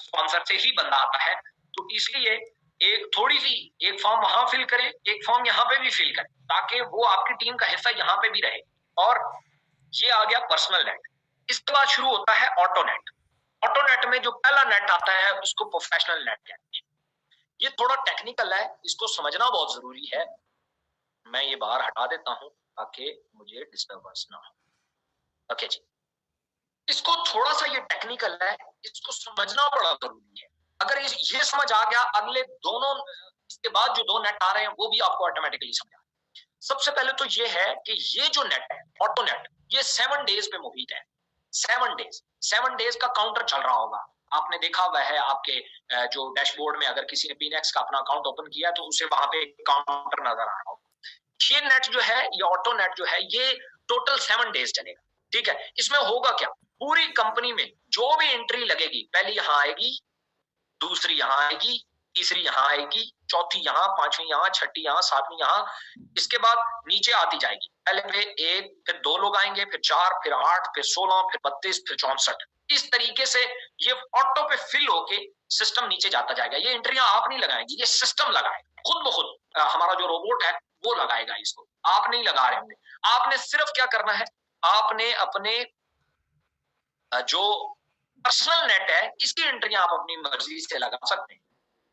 स्पॉन्सर से ही बंदा आता है, तो इसलिए एक थोड़ी सी एक फॉर्म वहां फिल करे, एक फॉर्म यहाँ पे भी फिल करे, ताकि वो आपकी टीम का हिस्सा यहाँ पे भी रहे। और ये आ गया पर्सनल नेट। इसके बाद शुरू होता है ऑटो नेट। ऑटो नेट में जो पहला नेट आता है उसको प्रोफेशनल नेट कहते हैं। ये थोड़ा टेक्निकल है, इसको समझना बहुत जरूरी है। मैं ये बाहर हटा देता हूं ताकि मुझे डिस्टर्बेंस ना हो। ओके जी, इसको थोड़ा सा ये टेक्निकल है, इसको समझना बड़ा जरूरी है। अगर ये समझ आ गया, अगले दोनों इसके बाद जो 2 नेट आ रहे हैं वो भी आपको ऑटोमेटिकली समझ आ जाए। सबसे पहले तो ये है कि ये जो नेट है ऑटो नेट, ये 7 डेज पे मुहित है। 7 डेज का काउंटर चल रहा होगा। आपने देखा हुआ है आपके जो डैशबोर्ड में, अगर किसी ने पीनेक्स का अपना अकाउंट ओपन किया तो उसे वहां पे काउंटर नजर आ रहा हो। ये नेट जो है, ये ऑटो नेट जो है, ये टोटल 7 डेज चलेगा। ठीक है, इसमें होगा क्या, पूरी कंपनी में जो भी एंट्री लगेगी, पहली यहां आएगी, दूसरी यहां आएगी, तीसरी यहां आएगी, चौथी यहां, पांचवी यहां, छठी यहां, सातवीं यहां, इसके बाद नीचे आती जाएगी। पहले पे 1, फिर 2 लोग आएंगे, फिर 4, फिर 8, फिर 16, फिर 32, फिर 64। इस तरीके से ये ऑटो पे फिल होके सिस्टम नीचे जाता जाएगा। ये एंट्रियां आप नहीं लगाएंगी, ये सिस्टम लगाएगा खुद ब खुद। हमारा जो रोबोट है वो लगाएगा इसको, आप नहीं लगा रहे होंगे। आपने सिर्फ क्या करना है, आपने अपने जो पर्सनल नेट है इसकी एंट्रियां आप अपनी मर्जी से लगा सकते हैं।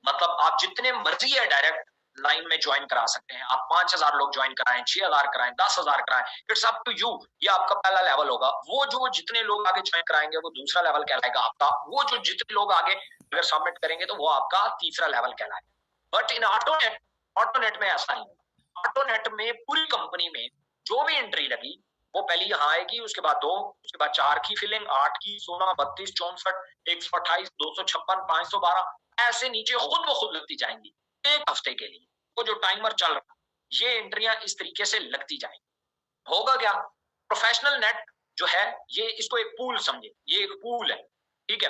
मतलब आप जितने मर्जी है डायरेक्ट लाइन में ज्वाइन करा सकते हैं। आप 5000 लोग ज्वाइन कराएं, 6000 कराएं, 10,000 कराएं, इट्स अप टू यू। ये आपका पहला लेवल होगा। वो जो जितने लोग आगे ज्वाइन कराएंगे वो दूसरा लेवल कहलाएगा आपका। वो जो जितने लोग आगे अगर सबमिट करेंगे तो वो आपका तीसरा लेवल कहलाएगा। बट इन ऑटोनेट में ऐसा नहीं होगा। ऑटोनेट में पूरी कंपनी में जो भी एंट्री लगी वो पहली यहाँ आएगी, उसके बाद 2, उसके बाद 4 की फिलिंग, 8 की, 16, 32, 64, 128, 256, 512, ऐसे नीचे खुद ब खुद लगती जाएंगी एक हफ्ते के लिए। वो जो टाइमर चल रहा है, ये एंट्रियां इस तरीके से लगती जाएंगी। होगा क्या, प्रोफेशनल नेट जो है, ये इसको एक पूल समझे, ये एक पूल है। ठीक है,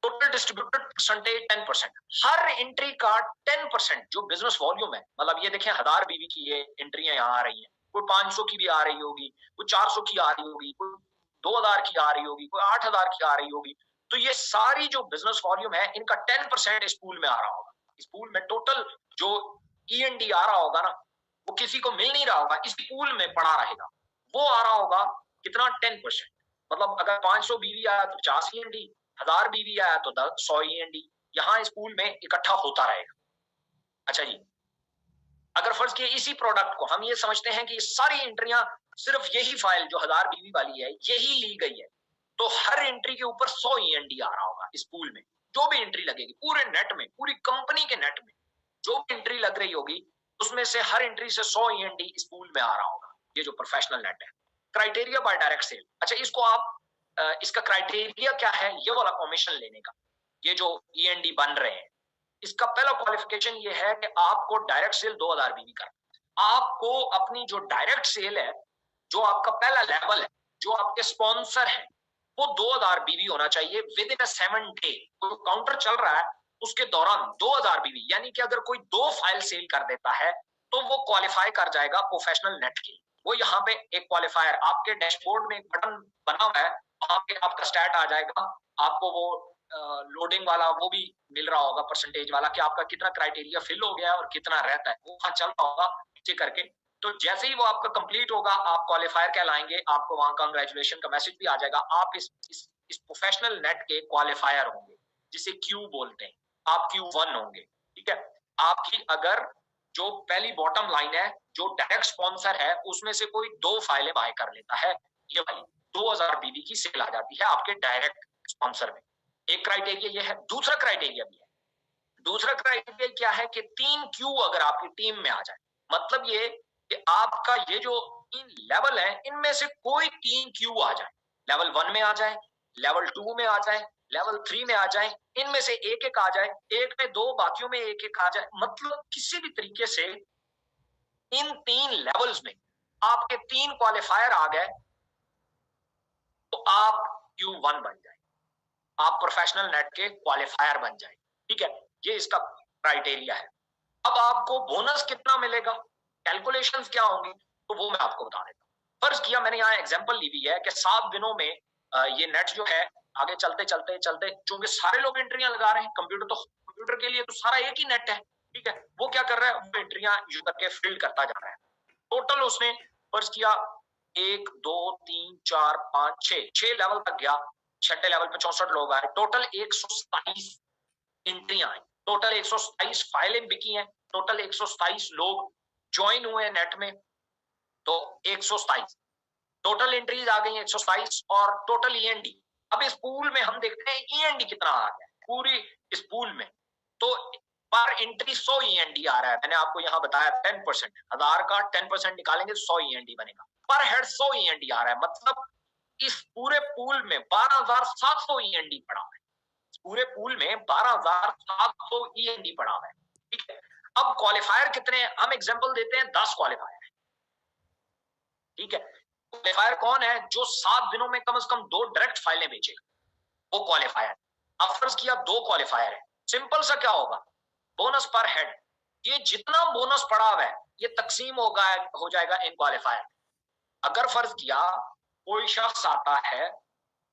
टोटल डिस्ट्रीब्यूटेड परसेंटेज 10%। हर एंट्री का 10% जो बिजनेस वॉल्यूम है, मतलब ये देखें 1000 बीवी की ये एंट्रियां यहाँ आ रही हैं, कोई 500 की भी आ रही होगी, कोई 400 की आ रही होगी, कोई 2000 की आ रही होगी, कोई 8000 की आ रही होगी। तो ये सारी जो बिजनेस वॉल्यूम है इनका 10% इस पूल में आ रहा होगा। इस पूल में टोटल जो E&D आ रहा होगा ना, वो किसी को मिल नहीं रहा होगा, इस पूल में पड़ा रहेगा। वो आ रहा होगा कितना, 10%। मतलब अगर 500 बीवी आया तो 50 E&D, 1000 बीवी आया तो 100 E&D, यहाँ इस पूल में इकट्ठा होता रहेगा। अच्छा जी, अगर फर्ज किए इसी प्रोडक्ट को हम ये समझते हैं कि ये सारी एंट्रियां सिर्फ यही फाइल जो 1000 बीवी वाली है यही ली गई है, तो हर एंट्री के ऊपर 100 E&D आ रहा होगा इस पूल में। जो भी एंट्री लगेगी पूरे नेट में, पूरी कंपनी के नेट में जो भी एंट्री लग रही होगी, उसमें से हर एंट्री से 100 E&D इस पूल में आ रहा होगा। ये जो प्रोफेशनल नेट है। क्राइटेरिया बाय डायरेक्ट सेल, अच्छा इसको आप इसका क्राइटेरिया क्या है ये वाला कमीशन लेने का, ये जो E&D बन रहे हैं, इसका पहला क्वालिफिकेशन ये है कि आपको डायरेक्ट सेल 2000 बीवी करना। आपको अपनी जो डायरेक्ट सेल है, जो आपका पहला लेवल है, जो आपके स्पॉन्सर है, वो 2000 बीवी होना चाहिए विद इन 7 डे। तो काउंटर चल रहा है उसके दौरान 2000 बीवी, यानी कि अगर कोई 2 फाइल सेल कर देता है तो वो क्वालिफाई कर जाएगा प्रोफेशनल नेट के। वो यहाँ पे एक क्वालिफायर, आपके डैशबोर्ड में एक बटन बना हुआ है, वहां पे आपका स्टैट आ जाएगा, आपको वो लोडिंग वाला वो भी मिल रहा होगा, परसेंटेज वाला, कि आपका कितना क्राइटेरिया फिल हो गया और कितना रहता है, वो वहां चल रहा होगा नीचे करके। तो जैसे ही वो आपका कंप्लीट होगा, आप क्वालिफायर कहलाएंगे, आपको वहां कांग्रेचुलेशन का मैसेज भी आ जाएगा। आप इस प्रोफेशनल नेट के क्वालिफायर होंगे, जिसे क्यू बोलते हैं। आप Q1 होंगे। ठीक है, आपकी अगर जो पहली बॉटम लाइन है, जो डायरेक्ट स्पॉन्सर है, उसमें से कोई 2 फाइलें बाय कर लेता है, ये वाली 2000 बीवी की सेल आ जाती है आपके डायरेक्ट स्पॉन्सर में। एक क्राइटेरिया ये है। दूसरा क्राइटेरिया भी है। दूसरा क्राइटेरिया क्या है कि 3 क्यू अगर आपकी टीम में आ जाए, मतलब ये कि आपका ये जो 3 लेवल है, इनमें से कोई 3 क्यू आ जाए, लेवल 1 में आ जाए, लेवल 2 में आ जाए, लेवल 3 में आ जाए, इनमें से एक एक आ जाए, एक में 2, बाकियों में एक एक आ जाए, मतलब किसी भी तरीके से इन 3 लेवल्स में आपके 3 क्वालिफायर आ गए तो आप Q1 बन जाए, आप प्रोफेशनल नेट के क्वालिफायर बन जाए। ठीक है, ये इसका क्राइटेरिया है। अब आपको बोनस कितना मिलेगा, कैलकुलेशंस क्या होंगी, तो वो मैं आपको बता देता हूँ। फर्ज किया मैंने यहाँ एग्जांपल ली हुई है कि 7 दिनों में ये नेट जो है आगे चलते चलते चलते, क्योंकि सारे लोग एंट्रियां लगा रहे हैं, कंप्यूटर के लिए तो सारा एक ही नेट है। ठीक है, वो क्या कर रहा है, वो एंट्रियां यूज करके फिल करता जा रहा है। टोटल उसने फर्ज किया 1 2 3 4 5 6 लेवल तक गया, 6ठे लेवल पे 64 लोग आए, टोटल 127 एंट्रियां आई, टोटल 127 फाइलें बिकी हैं, टोटल 127 लोग ज्वाइन हुए हैं नेट में, तो 127 टोटल एंट्रीज आ गई हैं 127, और टोटल E&D। अब इस पूल में हम देखते हैं E&D कितना आ गया पूरी इस पूल में, तो पर एंट्री 100 E&D आ रहा है। मैंने आपको यहाँ बताया 10%, 1000 का 10% निकालेंगे तो 100 E&D बनेगा, पर हेड 100 E&D आ रहा है, मतलब इस पूरे पूल में 12,700 E&D पड़ा है। पूरे पूल में 12,700 END पड़ा हुआ है, ठीक है। अब क्वालिफायर कितने हैं, हम एग्जांपल देते हैं 10 क्वालिफायर है, ठीक है। क्वालिफायर कौन है, जो 7 दिनों में कम से कम 2 डायरेक्ट फाइलें बेचेगा, वो क्वालिफायर। अब फर्ज किया 2 क्वालिफायर है, सिंपल सा क्या होगा, बोनस पर हेड, ये जितना बोनस पड़ा हुआ है ये तकसीम हो जाएगा इन क्वालिफायर। अगर फर्ज किया कोई शख्स आता है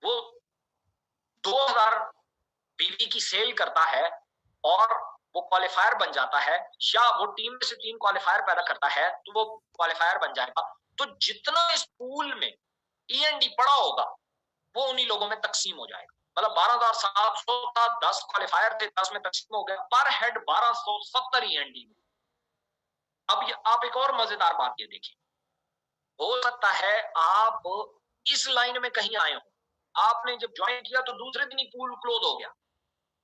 वो 2000 BV की सेल करता है और वो क्वालिफायर बन जाता है, या वो टीम में से 3 क्वालिफायर पैदा करता है तो वो क्वालिफायर बन जाएगा, तो जितना इस पूल में END पड़ा होगा वो उन्हीं लोगों में तकसीम हो जाएगा। मतलब 12,700 था, 10 क्वालिफायर थे, 10 में तकसीम हो गया, पर हेड 1270 END में। अब आप एक और मजेदार बात ये देखिए, हो सकता है आप इस लाइन में कहीं आए हो, आपने जब ज्वाइन किया तो दूसरे दिन ही पूल क्लोज हो गया,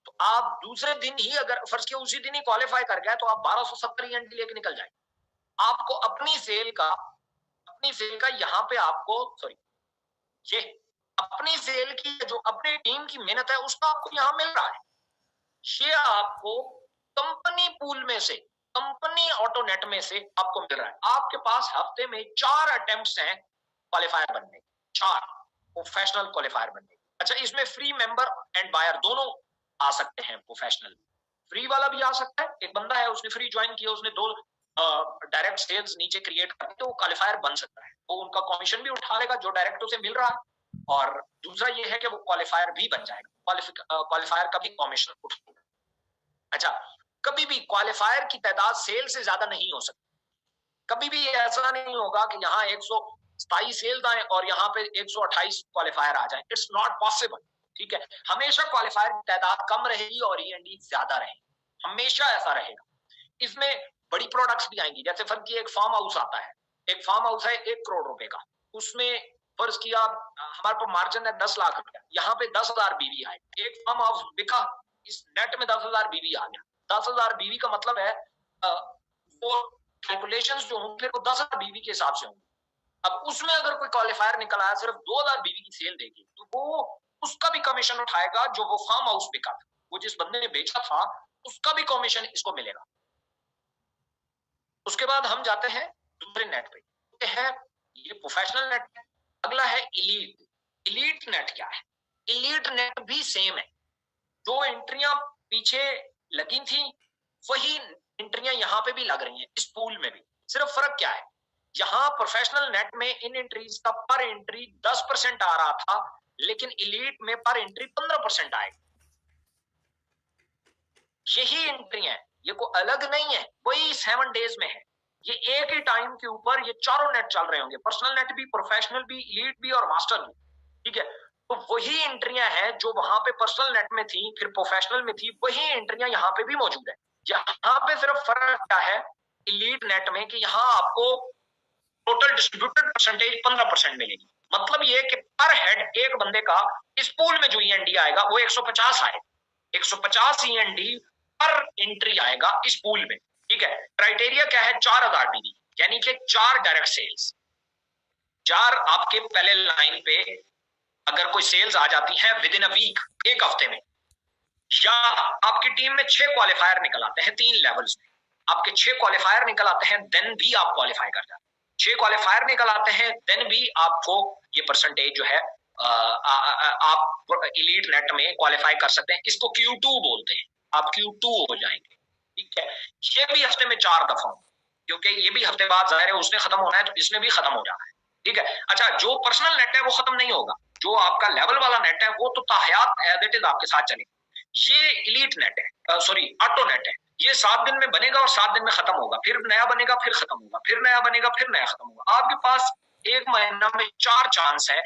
तो आप दूसरे दिन ही अगर फर्ज किया उसी दिन ही क्वालिफाई कर गए तो आप 1270 END लेके निकल जाए। आपको अपनी सेल का यहाँ पे आपको ये अपनी सेल की जो अपनी टीम की मेहनत है उसका आपको यहाँ मिल रहा है, ये आपको कंपनी पूल में से, कंपनी ऑटोनेट में से आपको मिल रहा है। आपके पास हफ्ते में 4 अटेम्प्ट्स हैं क्वालिफायर बनने, 4 प्रोफेशनल क्वालिफायर बनने। अच्छा, इसमें फ्री मेंबर एंड बायर दोनों आ सकते हैं, प्रोफेशनल फ्री वाला भी आ सकता है, एक बंदा है उसने फ्री ज्वाइन किया, उसने 2 डायरेक्ट सेल्स नीचे क्रिएट कर दी तो वो क्वालिफायर बन सकता है, वो उनका कमीशन भी उठा लेगा जो डायरेक्ट उसे मिल रहा है, और दूसरा ये है कि वो क्वालिफायर भी बन जाएगा, क्वालिफायर का भी कमीशन उठाएगा। अच्छा, कभी भी क्वालिफायर की तादाद सेल से ज्यादा नहीं हो सकती, कभी भी ऐसा नहीं होगा कि यहाँ 127 सेल्स आए और यहाँ पे 128 क्वालिफायर आ जाए, इट्स नॉट पॉसिबल, ठीक है। हमेशा क्वालिफायर की तादाद कम रहेगी और END ज्यादा रहेगी, हमेशा ऐसा रहेगा। इसमें बड़ी प्रोडक्ट्स भी आएंगी, जैसे फर्ज किया एक फार्म हाउस आता है, एक फार्म हाउस है 1 करोड़ रुपए का, उसमें फर्ज किया हमारे पास मार्जिन है 10 लाख रुपया, यहाँ पे 10,000 BV आए, एक फार्म हाउस बिका, इस नेट में 10,000 BV आ गया। 10,000 BV का मतलब है वो कैलकुलेशंस जो होंगे वो 10,000 BV के हिसाब से होंगे। अब उसमें अगर कोई क्वालिफायर निकल आया सिर्फ 2,000 BV की सेल देगी तो वो उसका भी कमीशन उठाएगा, जो वो फार्म हाउस बिका था, वो जिस बंदे ने बेचा था उसका भी कमीशन इसको मिलेगा। उसके बाद हम जाते हैं दूसरे नेट पे, है ये प्रोफेशनल नेट है। अगला है इलीट। इलीट नेट क्या है, इलीट नेट भी सेम है, जो एंट्रियां पीछे लगी थी वही एंट्रियां यहाँ पे भी लग रही हैं, इस पूल में भी। सिर्फ फर्क क्या है, यहाँ प्रोफेशनल नेट में इन एंट्रीज का पर एंट्री 10% आ रहा था, लेकिन इलीट में पर एंट्री 15% आएगा। यही एंट्री है, ये कोई अलग नहीं है, वही 7 डेज में है, ये एक ही टाइम के ऊपर ये चारों नेट चल रहे होंगे, पर्सनल नेट भी, प्रोफेशनल भी, इलीट भी और मास्टर भी, ठीक है। तो वही एंट्रियां हैं जो वहां पे पर्सनल नेट में थी, फिर प्रोफेशनल में थी, वही एंट्रियां यहाँ पे भी मौजूद है। यहाँ पे सिर्फ फर्क क्या है इलीट नेट में कि यहाँ आपको टोटल डिस्ट्रीब्यूटेड परसेंटेज 15% मिलेगी। मतलब ये कि पर हेड एक बंदे का इस पूल में जो END आएगा वो 150 आएगा, 150 END पर एंट्री आएगा इस पूल में, ठीक है। क्राइटेरिया क्या है, 4,000 BV, यानी कि 4 डायरेक्ट सेल्स, 4 आपके पहले लाइन पे अगर कोई सेल्स आ जाती है विद इन अ वीक, एक हफ्ते में, या आपकी टीम में 6 क्वालिफायर निकल आते हैं 3 लेवल्स में, आपके 6 क्वालिफायर निकल आते हैं देन भी आप क्वालिफाई कर जाते हैं, 6 क्वालिफायर निकल आते हैं देन भी आपको ये परसेंटेज जो है आप इलीट नेट में क्वालिफाई कर सकते हैं। इसको Q2 बोलते हैं, आप Q2 हो जाएंगे, ठीक है। ये भी हफ्ते में 4 दफा, क्योंकि ये भी हफ्ते बाद जाहिर है उसने खत्म होना है तो इसने भी खत्म हो जाना है, ठीक है। अच्छा, जो पर्सनल नेट है वो खत्म नहीं होगा, जो आपका लेवल वाला नेट है वो तो ताहयात एज इट इज आपके साथ चलेगा। ये इलीट नेट है, सॉरी ऑटो नेट है, ये 7 दिन में बनेगा और 7 दिन में खत्म होगा, फिर नया बनेगा, फिर खत्म होगा, फिर नया बनेगा, फिर नया खत्म होगा। आपके पास एक महीना में 4 चांस है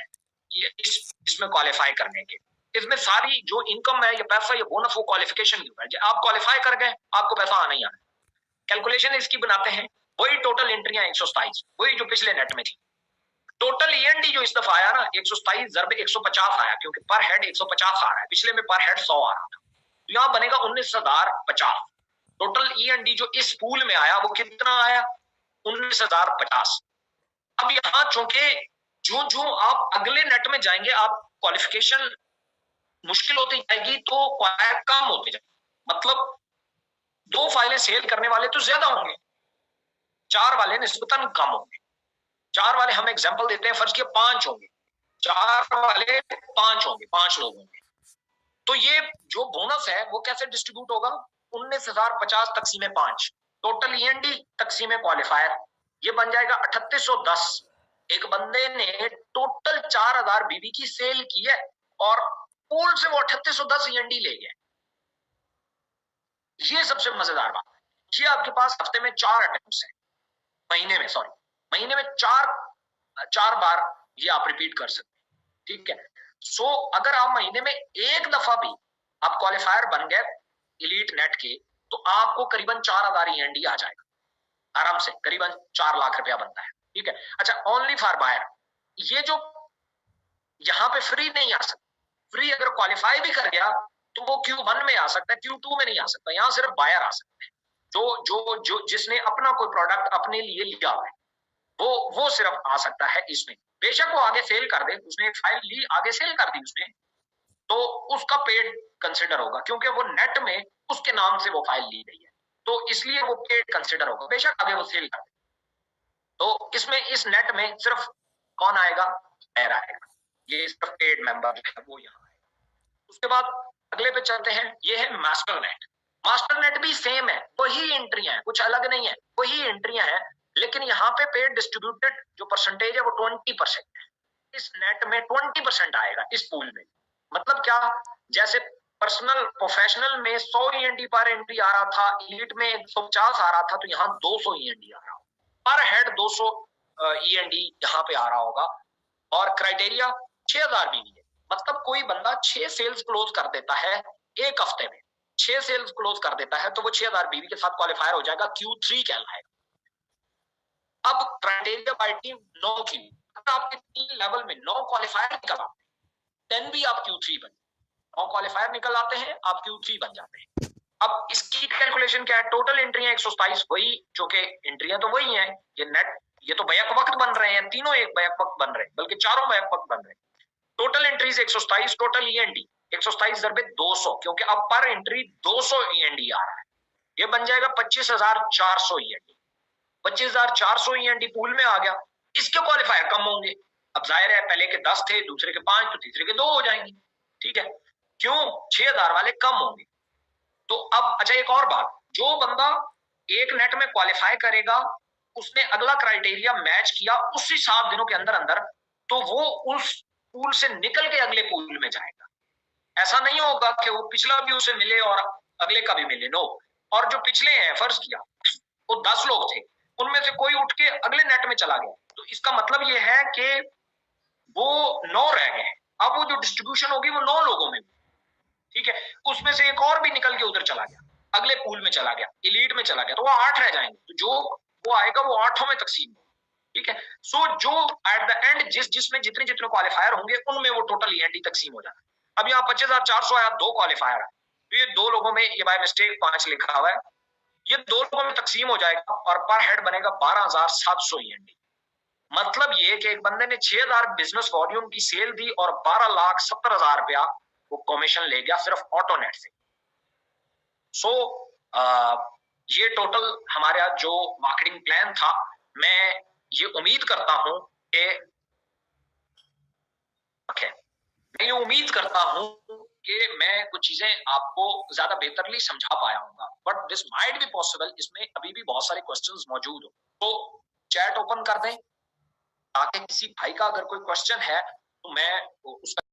ये इसमें क्वालिफाई करने के। इसमें सारी जो इनकम है, ये पैसा, ये बोनस, वो क्वालिफिकेशन की है। आप क्वालिफाई कर गए, आपको पैसा आना ही आना। कैलकुलेशन इसकी बनाते हैं, वही टोटल एंट्रियां 127, वही जो पिछले नेट में थी। टोटल END जो इस दफा आया ना 127 ज़रब 150 आया, क्योंकि पर हेड 150 आ रहा है, पिछले में पर हेड 100 आ रहा था, तो यहाँ बनेगा 19,050। टोटल END जो इस पूल में आया वो कितना आया, 19,050। अब यहाँ चूंकि जो आप अगले नेट में जाएंगे आप क्वालिफिकेशन मुश्किल होती जाएगी तो क्वायर कम होते जाएंगे। मतलब 2 फाइलें सेल करने वाले तो ज्यादा होंगे, 4 वाले निस्बतन कम होंगे। 4 वाले हम एग्जांपल देते हैं, फर्ज किया 5 होंगे, 4 वाले 5 होंगे, 5 लोग होंगे। तो ये जो बोनस है वो कैसे डिस्ट्रीब्यूट होगा? 19,050 तकसीम 5, टोटल ईएनडी तकसीम क्वालिफायर, ये बन जाएगा 3810। एक बंदे ने टोटल 4000 बीबी की सेल की है और पूल से वो 3810 ईएनडी ले गया। ये सबसे मजेदार बात है। ये आपके पास हफ्ते में 4 अटेम्प्ट्स है, महीने में 4 बार ये आप रिपीट कर सकते हैं, ठीक है। सो अगर आप महीने में एक दफा भी आप क्वालिफायर बन गए एलीट नेट के, तो आपको करीबन 4000 ईएनडी आ जाएगा आराम से, करीबन 4 लाख रुपया बनता है, ठीक है। अच्छा, ओनली फॉर बायर, ये जो यहां पे फ्री नहीं आ सकता, फ्री अगर क्वालिफाई भी कर गया तो वो Q1 में आ सकता है, Q2 में नहीं आ सकता। यहां सिर्फ बायर आ सकता है, जो जिसने अपना कोई प्रोडक्ट अपने लिए लिया हुआ है, वो सिर्फ आ सकता है इसमें। बेशक वो आगे सेल कर दे, उसने एक फाइल ली आगे सेल कर दी उसने, तो उसका पेड कंसिडर होगा, क्योंकि वो नेट में उसके नाम से वो फाइल ली गई है, तो इसलिए वो पेड कंसिडर होगा, बेशक आगे वो सेल कर दे। तो इसमें इस नेट में सिर्फ कौन आएगा? बायर आएगा। ये सिर्फ पेड मेंबर है वो यहाँ आएगा। उसके बाद अगले पे चलते हैं, ये है मास्टर नेट। मास्टर नेट भी सेम है, वही एंट्रियां हैं, कुछ अलग नहीं है, वही एंट्रियां हैं, लेकिन यहाँ पे पेड डिस्ट्रीब्यूटेड जो परसेंटेज है वो 20% है। इस नेट में 20% आएगा इस पूल में। मतलब क्या? जैसे पर्सनल प्रोफेशनल में 100 ईएनडी पर एंट्री आ रहा था, एलीट में 150 आ रहा था, तो यहाँ 200 ईएनडी आ रहा होगा, पर हेड 200 ईएनडी यहाँ पे आ रहा होगा। और क्राइटेरिया 6000 बीवी है, मतलब कोई बंदा 6 सेल्स क्लोज कर देता है एक हफ्ते में, 6 सेल्स क्लोज कर देता है तो वो 6000 बीवी के साथ क्वालिफायर हो जाएगा, Q3 कहलाएगा। अब क्राइटेरिया बाय टीम 9 की, अगर आपके 3 लेवल में 9 क्वालिफायर निकल आते हैं, देन भी आप Q3 बन, 9 क्वालिफायर निकल आते हैं आप Q3 बन जाते हैं। अब इसकी कैलकुलेशन क्या है? टोटल एंट्रियां 127, वही जो कि एंट्रियां तो वही हैं, ये नेट, ये तो बैक वक्त बन रहे हैं, तीनों एक बैक वक्त बन रहे हैं, बल्कि चारों बैक वक्त बन रहे हैं। टोटल एंट्रीज 127, टोटल ईएनडी 127 × 200, क्योंकि अब पर एंट्री 200 ईएनडी आ रहा है, ये बन जाएगा 25,400 ईएनडी। 25,400 ईएनडी पूल में आ गया। इसके क्वालिफायर कम होंगे, अब जाहिर है पहले के 10 थे, दूसरे के 5, तो तीसरे के 2 हो जाएंगे, ठीक है। क्यों? 6000 वाले कम होंगे। तो अब अच्छा एक और बात, जो बंदा एक नेट में क्वालिफाई करेगा, उसने अगला क्राइटेरिया मैच किया उसी 7 दिनों के अंदर अंदर, तो वो उस पूल से निकल के अगले पूल में जाएगा। ऐसा नहीं होगा कि वो पिछला भी उसे मिले और अगले का भी मिले, नो। और जो पिछले हैं, फर्ज किया वो 10 लोग थे, उनमें से कोई उठ के अगले नेट में चला गया, तो इसका मतलब ये है कि वो 9 रह गए। अब वो जो डिस्ट्रीब्यूशन होगी वो 9 लोगों में, ठीक है। उसमें से एक और भी निकल के उधर चला गया, अगले पूल में चला गया, एलीट में चला गया, तो वो 8 रह जाएंगे। तो जो वो आएगा वो 8 में तकसीम, ठीक है। सो जो एट द एंड जिसमें जितने क्वालिफायर होंगे उनमें वो टोटल ईएनडी तकसीम हो जाता है। अब यहाँ 25,400 आया, 2 क्वालिफायर है, तो ये 2 लोगों में, ये बाय मिस्टेक 5 लिखा हुआ है, ये 2 लोगों में तकसीम हो जाएगा और पर हेड बनेगा 12,700 ईएनडी। मतलब ये कि एक बंदे ने 6000 बिजनेस वॉल्यूम की सेल दी और 12,70,000 रुपया वो कमीशन ले गया सिर्फ ऑटोनेट से। सो ये टोटल हमारा जो मार्केटिंग प्लान था, मैं ये उम्मीद करता हूं कि मैं ये उम्मीद करता हूं कि मैं कुछ चीजें आपको ज्यादा बेहतरली समझा पाया हूंगा, but this might be possible, इसमें अभी भी बहुत सारे क्वेश्चंस मौजूद हो। तो चैट ओपन कर दें ताकि किसी भाई का अगर कोई क्वेश्चन है तो मैं उसका